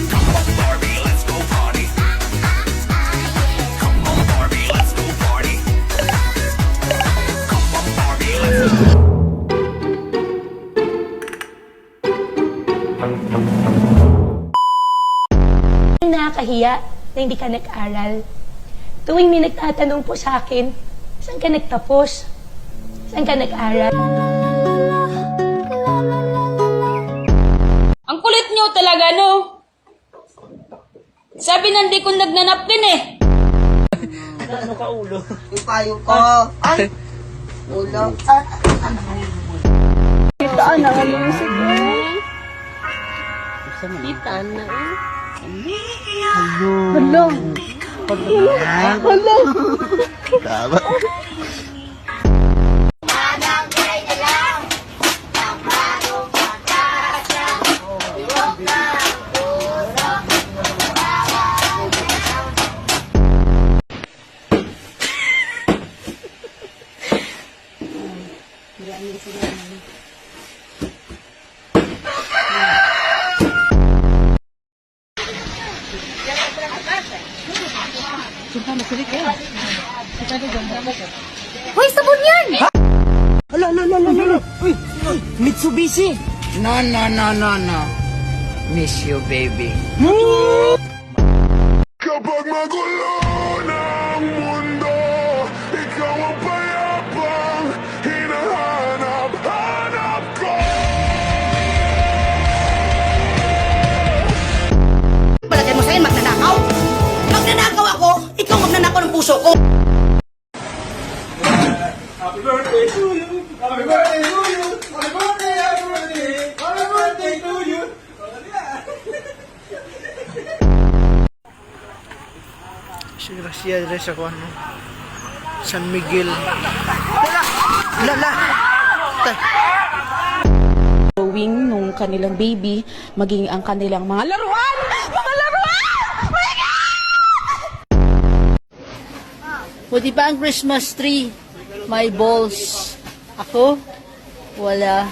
Come on, Barbie, let's go party. Come on, Barbie, let's go party. Come on, Barbie, let's go. Nakakahiya na hindi ka nag-aral. Tuwing may nagtatanong po sa akin, saan ka nagtapos? Saan ka nag-aral? Ang kulit nyo talaga, no? Sabi nandi ko nagnanapkin eh. Ano ka, ulo? Ipayo ko. Ay! Ulo. Kitaan na ang music ko. Kita na eh. Hello. Hello. Tama. Hoy, sabon yan! Hala. Uy, Mitsubishi. No. Miss you, baby. Kapag magulo ng mundo, ikaw ang payapang hinahanap ko. Palagay mo sa'yo, magnanakaw? Magnanakaw ako? Ikaw magnanakaw ng puso ko. Happy birthday to you. Happy birthday to you. Happy birthday, happy birthday. Happy birthday to you. Si Gracia rin sa kuwan mo. San Miguel. Lala. Drawing nung kanilang baby, maging ang kanilang mga laruan! Mga laruan! Oh my God! Pwede ba ang Christmas tree? May balls. Ako? Wala.